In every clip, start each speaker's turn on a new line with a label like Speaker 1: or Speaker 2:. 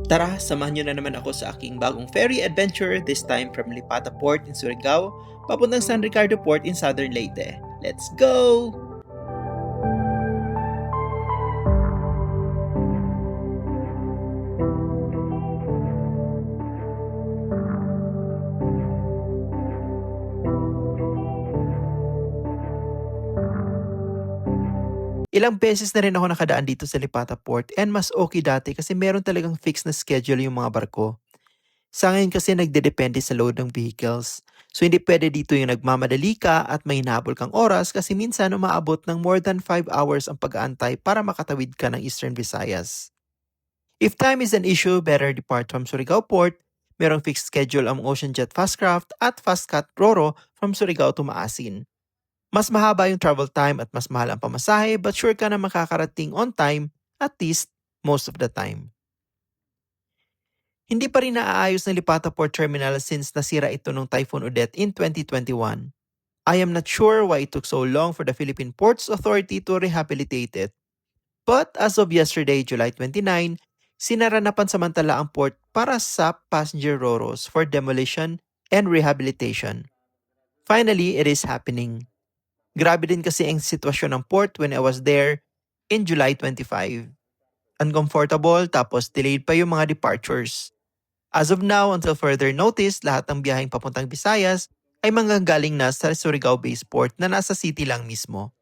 Speaker 1: Tara, samahan nyo na naman ako sa aking bagong ferry adventure, this time from Lipata Port in Surigao, papuntang San Ricardo Port in Southern Leyte. Let's go! Ilang beses na rin ako nakadaan dito sa Lipata Port and mas okay dati kasi meron talagang fixed na schedule yung mga barko. Sa ngayon kasi nagdedepende sa load ng vehicles. So hindi pwede dito yung nagmamadali ka at may hinabol kang oras kasi minsan umaabot ng more than 5 hours ang pag-aantay para makatawid ka ng Eastern Visayas. If time is an issue, better depart from Surigao Port. Merong fixed schedule ang Ocean Jet Fastcraft at Fastcat Roro from Surigao to Maasin. Mas mahaba yung travel time at mas mahal ang pamasahe but sure ka na makakarating on time at least most of the time. Hindi pa rin naaayos ng Lipata Port Terminal since nasira ito nung Typhoon Odette in 2021. I am not sure why it took so long for the Philippine Ports Authority to rehabilitate it. But as of yesterday, July 29, sinara na pansamantala ang port para sa passenger roros for demolition and rehabilitation. Finally, it is happening. Grabe din kasi ang sitwasyon ng port when I was there in July 25. Uncomfortable tapos delayed pa yung mga departures. As of now, until further notice, lahat ng biyaheng papuntang Visayas ay manggagaling na sa Surigao-based port na nasa city lang mismo.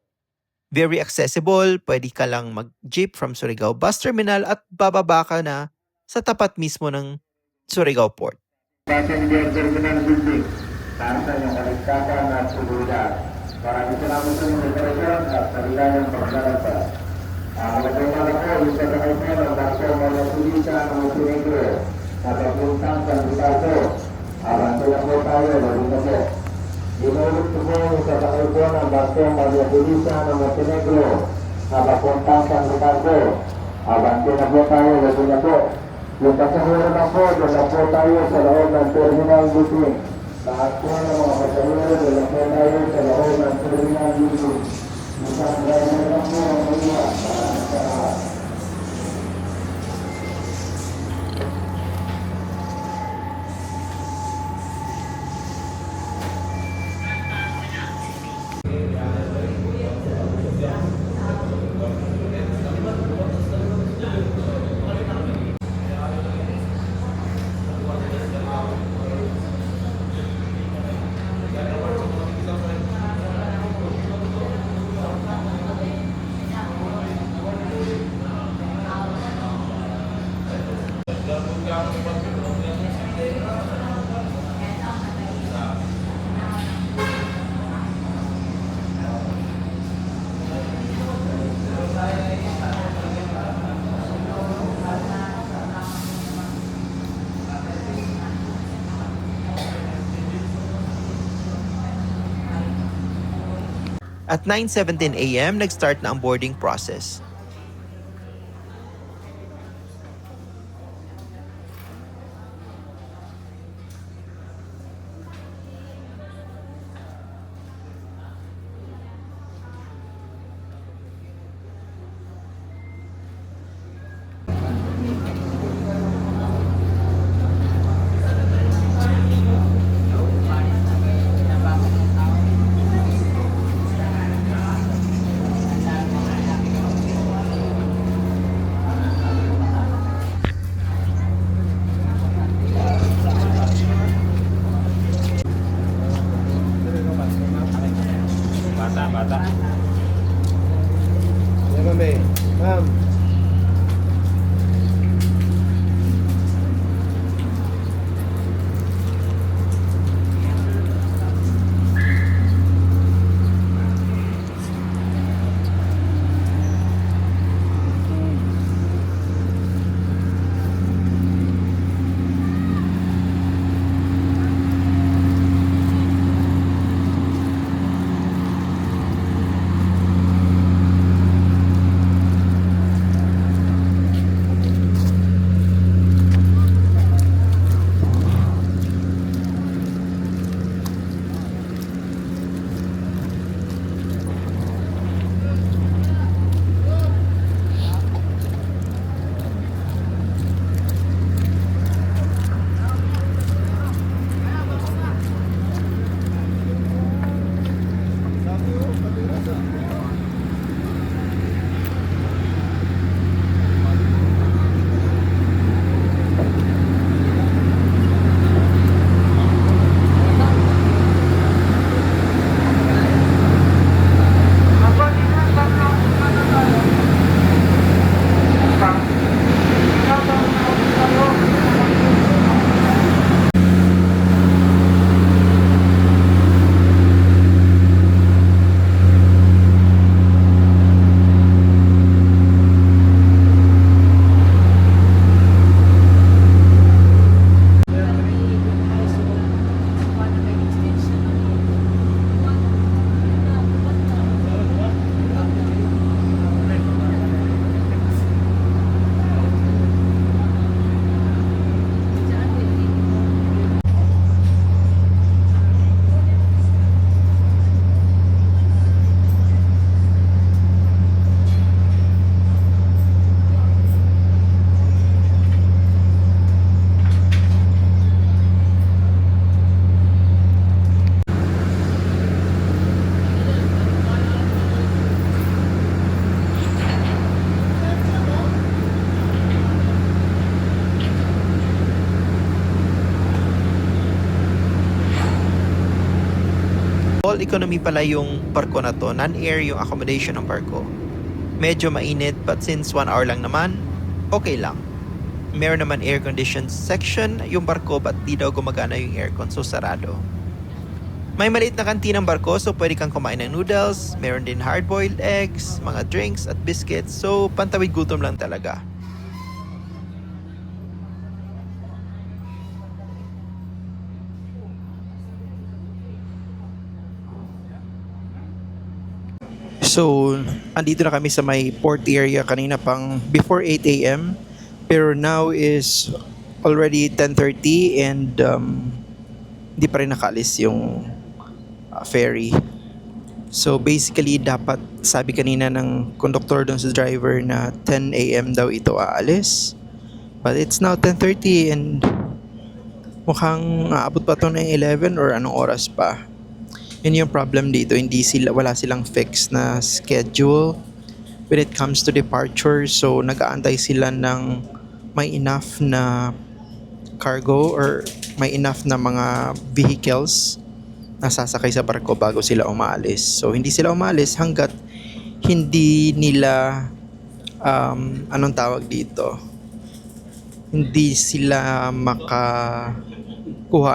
Speaker 1: Very accessible, pwede ka lang mag-jeep from Surigao Bus Terminal at bababa ka na sa tapat mismo ng Surigao Port.
Speaker 2: Passenger Terminal Building, nasa yung kaligtasan at seguridad. Maraming salamat sa inyong operasyon at kalilangang paglalagpas. Magandang po, yung kasakay po ng Dr. Maria Tulisa ng Montenegro na papuntang San Ricardo. Abante na po tayo, lalo na po. Inulit ko po yung kasakay po ng Dr. Maria Tulisa ng Montenegro na papuntang San Ricardo. Abante na po tayo, lalo na po. Yung pasahero na po, doon na po tayo sa loob ng terminal booking. Lahat po ng mga pasahero, doon na po tayo sa loob ng terminal booking. Isang driver na po ang mga para
Speaker 1: At 9:17 a.m., nag-start na ang boarding process. Small economy pala yung barko na to, non-air yung accommodation ng barko. Medyo mainit but since 1 hour lang naman, okay lang. Meron naman air-conditioned section yung barko but di daw gumagana yung aircon so sarado. May maliit na kantinang barko so pwede kang kumain ng noodles, meron din hard-boiled eggs, mga drinks at biscuits so pantawid gutom lang talaga. So, andito na kami sa may port area kanina pang before 8 a.m. Pero now is already 10:30 and hindi pa rin nakaalis yung ferry. So basically dapat sabi kanina ng conductor doon sa driver na 10 a.m. daw ito aalis. But it's now 10:30 and mukhang aabot pa to ng 11 or anong oras pa. Yun yung problem dito, wala silang fixed na schedule when it comes to departure. So nag-aantay sila ng may enough na cargo or may enough na mga vehicles na sasakay sa barko bago sila umaalis. So hindi sila umaalis hanggat hindi nila anong tawag dito, hindi sila makakuha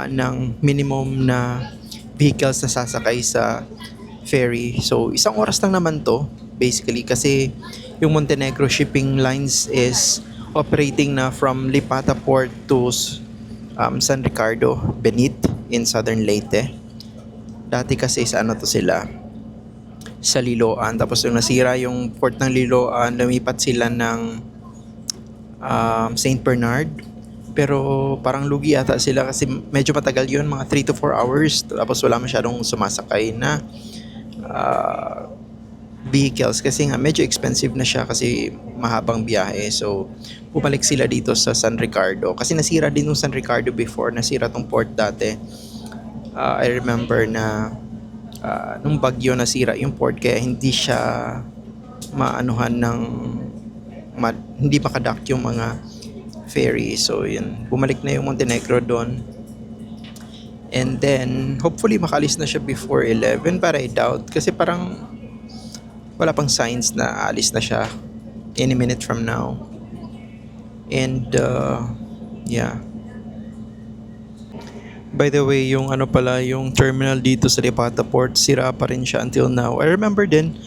Speaker 1: ng minimum na vehicles na sasakay sa ferry. So isang oras lang naman to basically kasi yung Montenegro Shipping Lines is operating na from Lipata Port to San Ricardo, Benit in Southern Leyte. Dati kasi sa ano to sila, sa Liloan. Tapos nung nasira yung port ng Liloan, lumipat sila ng St. Bernard. Pero parang lugi ata sila kasi medyo matagal yun, mga 3 to 4 hours. Tapos wala masyadong sumasakay na vehicles kasi nga medyo expensive na siya kasi mahabang biyahe. So bumalik sila dito sa San Ricardo kasi nasira din yung San Ricardo before, nasira tong port dati. I remember na nung bagyo nasira yung port kaya hindi siya maanuhan ng hindi makadock yung mga ferry. So yun, bumalik na yung Montenegro doon. And then hopefully makalis na siya before 11, but I doubt kasi parang wala pang signs na alis na siya any minute from now. And yeah. By the way, yung ano pala, yung terminal dito sa Lipata Port, sira pa rin siya until now. I remember din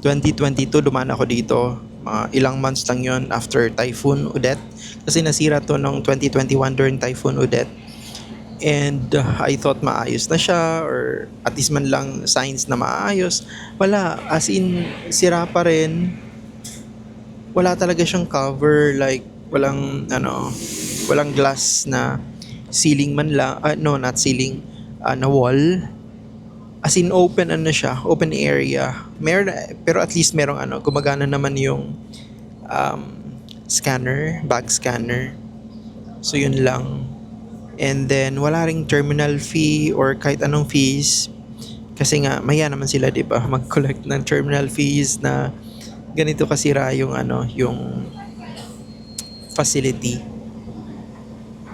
Speaker 1: 2022 dumaan ako dito. Ilang months lang yon after Typhoon Odette. Kasi nasira to noong 2021 during Typhoon Odette. And I thought maayos na siya or at least man lang signs na maayos. Wala, as in sira pa rin. Wala talaga siyang cover, like walang glass na ceiling man lang. No, not ceiling, na wall. As in open siya, open area. Meron, pero at least merong gumagana naman yung scanner, bag scanner. So yun lang. And then wala ring terminal fee or kahit anong fees. Kasi nga maya naman sila, 'di ba? Mag-collect ng terminal fees na ganito kasira yung yung facility.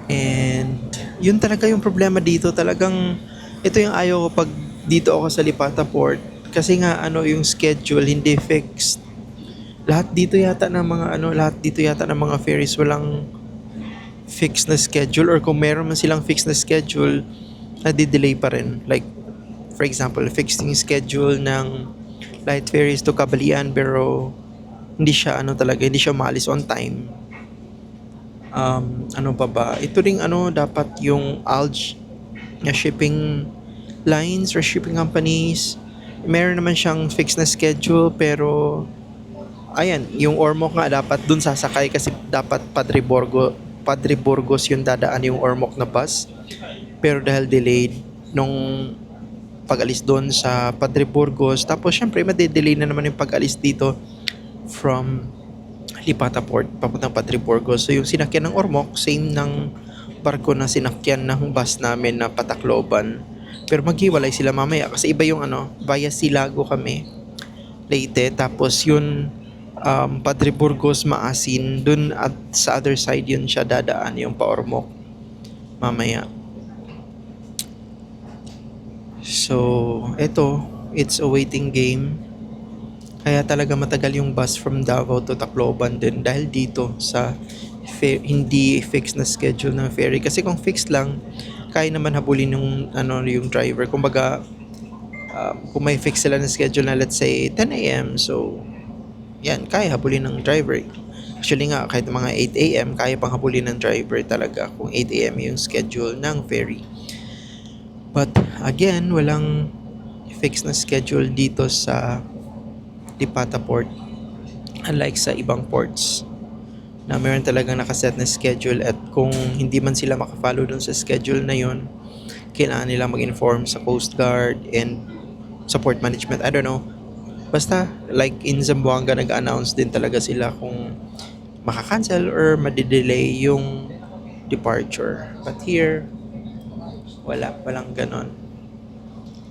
Speaker 1: And yun talaga yung problema dito. Talagang ito yung ayaw ko pag dito ako sa Lipata Port kasi nga yung schedule hindi fixed. Lahat dito yata ng mga ferries walang fixed na schedule, or kung meron man silang fixed na schedule, nadi-delay pa rin. Like for example, fixed yung schedule ng light ferries to Cabalian pero hindi siya hindi siya maalis on time. Ano pa ba? Ito ring dapat yung ALJ na shipping lines or shipping companies, meron naman siyang fixed na schedule pero ayan, yung Ormoc nga dapat dun sasakay kasi dapat Padre Burgos yung dadaan yung Ormoc na bus. Pero dahil delayed nung pag-alis doon sa Padre Burgos, tapos syempre made-delay na naman yung pag-alis dito from Lipata Port papuntang Padre Burgos. So yung sinakyan ng Ormoc, same ng barko na sinakyan ng bus namin na Patacloban. Pero maghiwalay sila mamaya kasi iba yung via Silago kami, Leyte, tapos yun Padre Burgos, Maasin, dun at sa other side yun siya dadaan yung pa Ormoc mamaya. So, it's a waiting game. Kaya talaga matagal yung bus from Davao to Tacloban din dahil dito sa hindi fixed na schedule ng ferry. Kasi kung fixed lang, kaya naman habulin yung driver. Kumbaga, kung may fix sila na schedule na let's say 10 a.m. So, yan, kaya habulin ng driver. Actually nga, kahit mga 8 a.m. kaya pang habulin ng driver talaga kung 8 a.m. yung schedule ng ferry. But again, walang fixed na schedule dito sa Lipata Port. Unlike sa ibang ports na meron talagang nakaset na schedule at kung hindi man sila makafollow dun sa schedule na yon, kailangan nilang mag-inform sa Coast Guard and sa port management. I don't know. Basta like in Zamboanga nag-announce din talaga sila kung maka-cancel or madidelay yung departure. But here, walang ganon.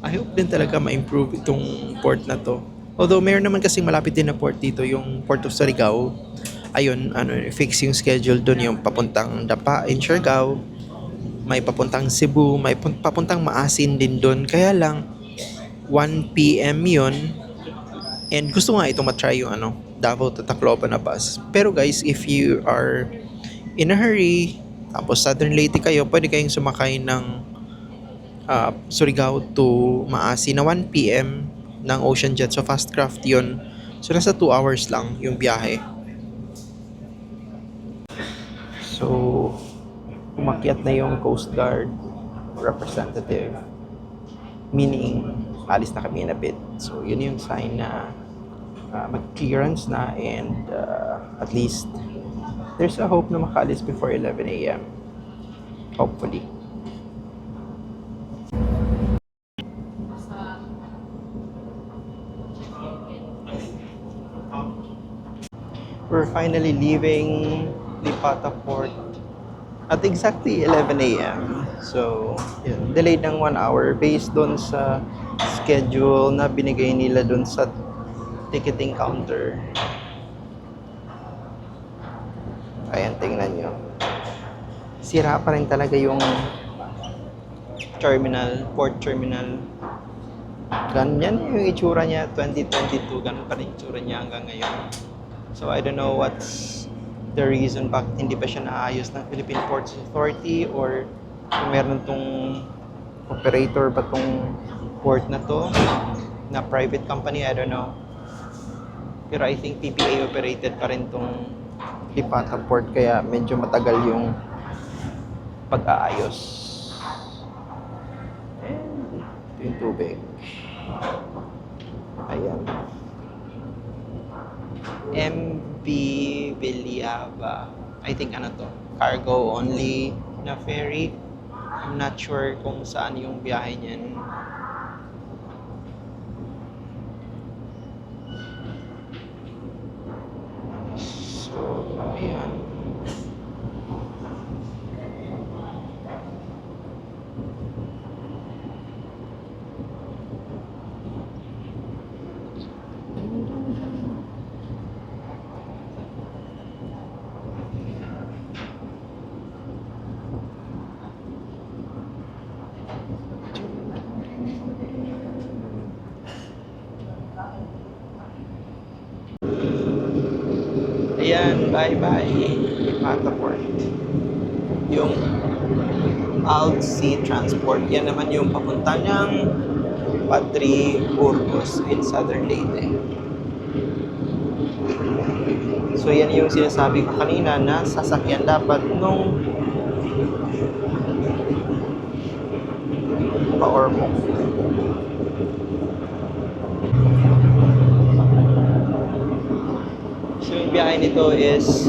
Speaker 1: I hope din talaga ma-improve itong port na to. Although meron naman kasing malapit din na port dito, yung Port of Surigao. Ayun, fix yung schedule doon, yung papuntang Dapa in Siargao, may papuntang Cebu, may papuntang Maasin din doon. Kaya lang 1 PM yun. And gusto nga itong matry yung Davao to Tacloban na bus. Pero guys, if you are in a hurry, tapos Southern Leyte kayo, pwede kayong sumakay ng Surigao to Maasin na 1 PM ng Ocean Jet. So fast craft yun. So nasa 2 hours lang yung biyahe. So umakyat na yung Coast Guard representative. Meaning, alis na kami in a bit. So yun yung sign na mag-clearance na and at least there's a hope na makaalis before 11 a.m. Hopefully. We're finally leaving Lipata Port at exactly 11 a.m. So, yun, delayed ng 1 hour based doon sa schedule na binigay nila doon sa ticketing counter. Ayan, tingnan nyo. Sira pa rin talaga yung port terminal. Ganyan yung itsura niya 2022, ganun pa rin itsura niya hanggang ngayon. So I don't know what's the reason bakit hindi pa siya naayos ng Philippine Ports Authority or kung meron tong operator ba tong port na to na private company, I don't know. Pero I think PPA operated pa rin tong Lipata Port kaya medyo matagal yung pag-aayos. And ito yung tubig. Ayan. MV Viliava. I think cargo only na ferry. I'm not sure kung saan yung biyahe niyan. So, ayan. Ayan, bye-bye. Lipata Port. Yung Alt Sea Transport. Yan naman yung papunta ng Padre Burgos in Southern Leyte. So yan yung sinasabi ko kanina na sasakyan dapat nung pa-Ormoc. So yung biyahe nito is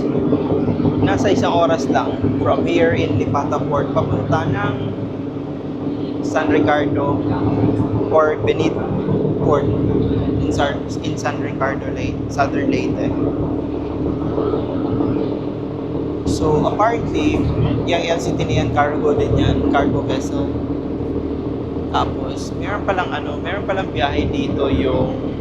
Speaker 1: nasa 1 oras lang from here in Lipata Port papunta ng San Ricardo or Benit Port in San Ricardo, Southern Leyte. So apparently, yung LCT niyan cargo din yan, cargo vessel. Tapos meron palang biyahe dito yung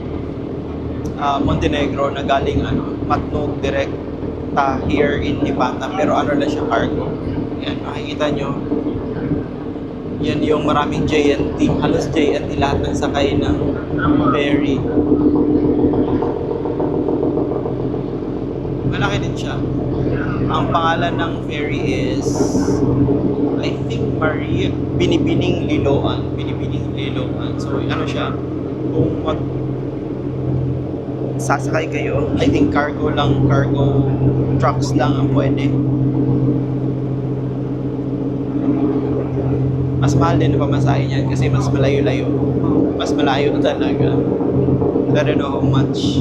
Speaker 1: Montenegro na galing Matnog direkta here in Lipata pero lang siya cargo. Ayan, makikita nyo Yan yung maraming JNT. Halos JNT lahat ng sakay ng ferry. Malaki din siya. Ang pangalan ng ferry is, I think, Maria Binibining Liloan. Binibining Liloan. So, ano siya? Kung mag sasakay kayo, I think cargo lang, cargo trucks lang ang pwede. Mas mahal din ang pamasahe niyan kasi mas malayo-layo. Mas malayo talaga. I don't know how much.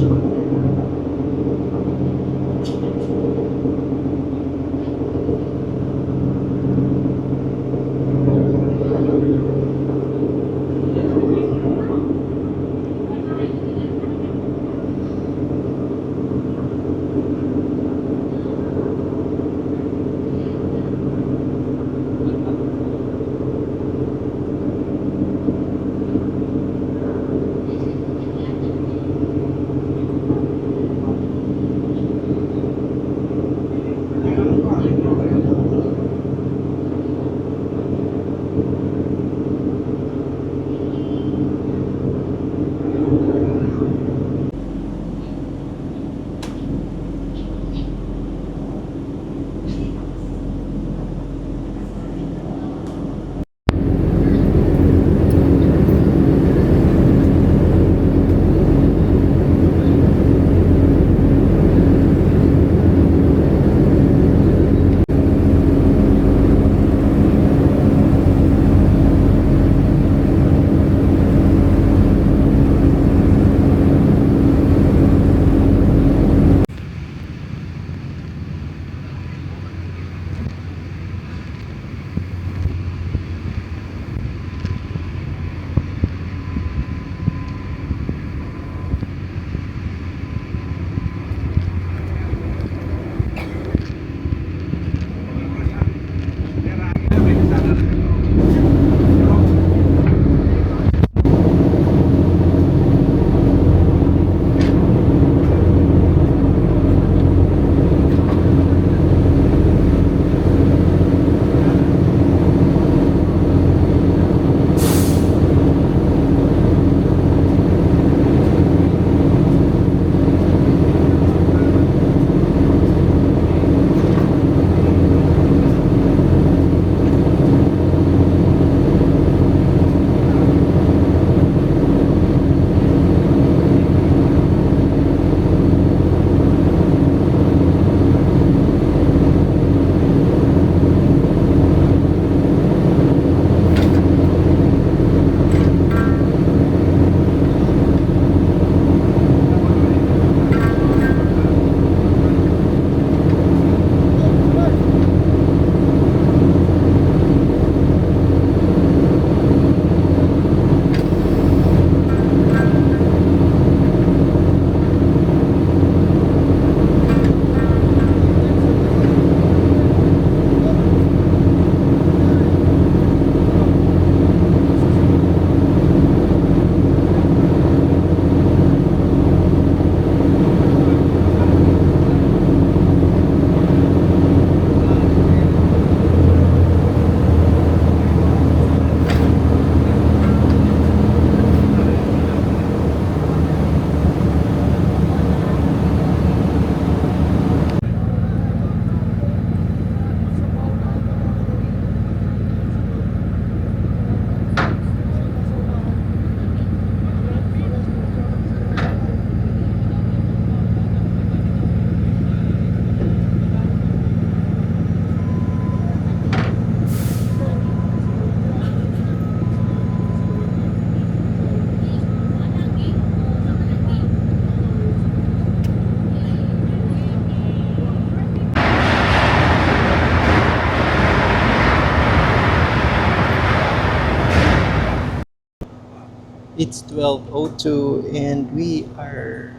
Speaker 1: It's 12:02 and we are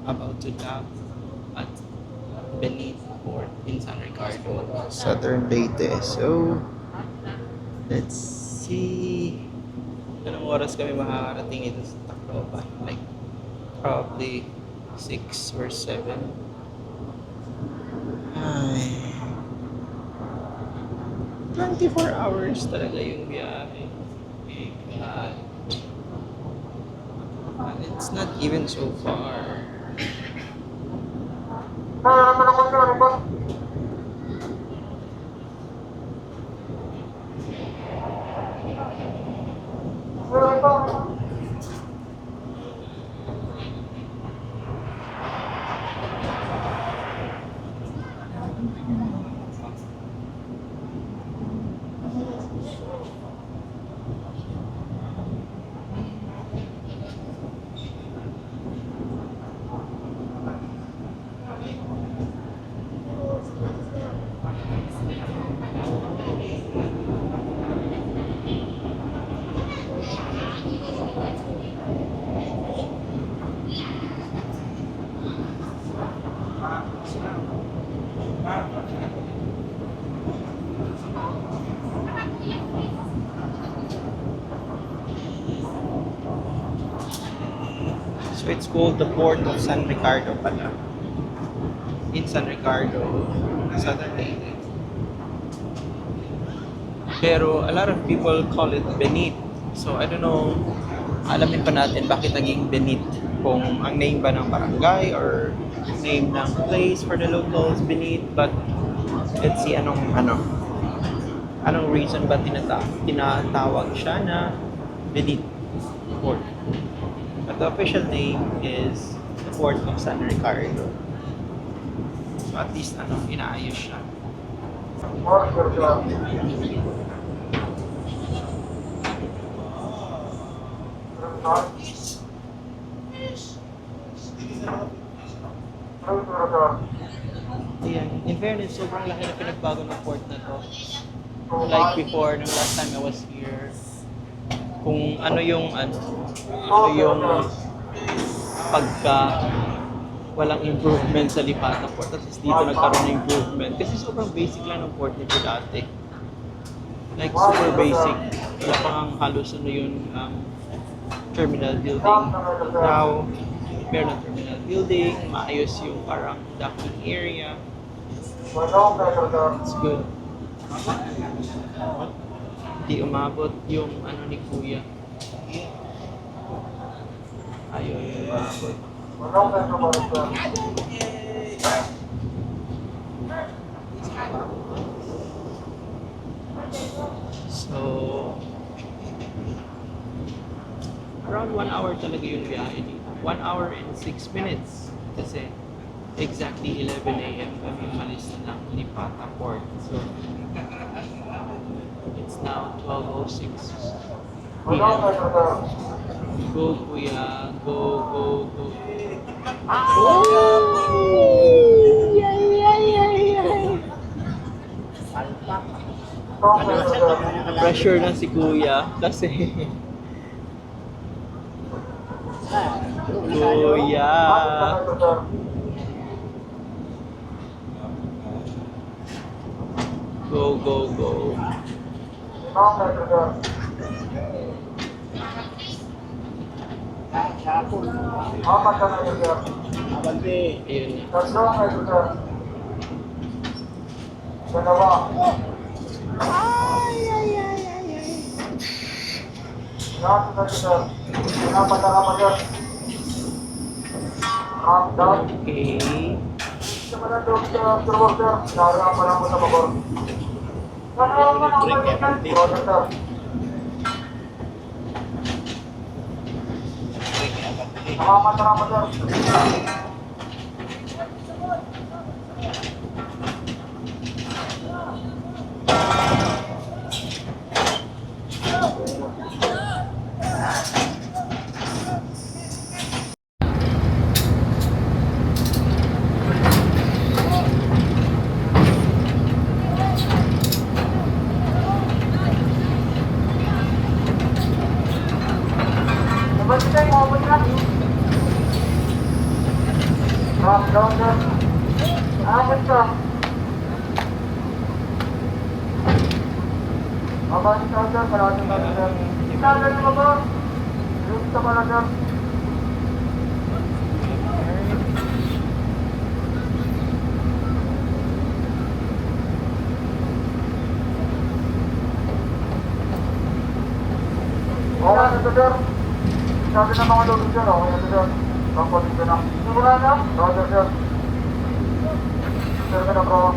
Speaker 1: about to dock at Benit Port in San Ricardo, Southern Leyte. So, let's see anong oras kami makakarating ito sa Tacloban. Like, probably 6 or 7. Ay. 24 hours talaga yung biyahe. God. And it's not even so far. So it's called the Port of San Ricardo pala. In San Ricardo, Southern Leyte. Pero a lot of people call it Benit. So I don't know, alamin pa natin bakit naging Benit. Kung ang name ba ng barangay or name ng place for the locals, Benit. But let's see anong reason ba tinatawag siya na Benit Port. But the official name is the Port of San Ricardo. So at least inaayos siya. Ayan. In fairness, sobrang laki na pinagbago ng port na to. Like before, nung last time I was here, kung ano yung pagka walang improvement sa Lipata Port. At least dito nagkaroon ng improvement. Kasi sobrang basic lang ng port nito dati. Like super basic. Wala pang halos terminal building. Now, meron ng terminal building, maayos yung parang docking area. It's good. Hindi umabot yung ni Kuya. Ayaw yung umabot. So, around 1 hour talaga yung biyahe dito. 1 hour and 6 minutes. Kasi exactly 11 a.m. kami umalis ng Lipata Port. So, it's now 12:06 p.m. Go, Kuya. Go, go, go. Oh! Yay! Pressure na si Kuya kasi Kuya. Go, go, go. Ayun na. Okay.
Speaker 3: sir. Sabi ng mga lobby sir, okay na sir. Pampalin ka na. Sigura na? Roger sir. Sir ka na bro.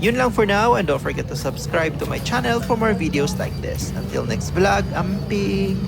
Speaker 1: Yun lang for now, and don't forget to subscribe to my channel for more videos like this. Until next vlog, amping!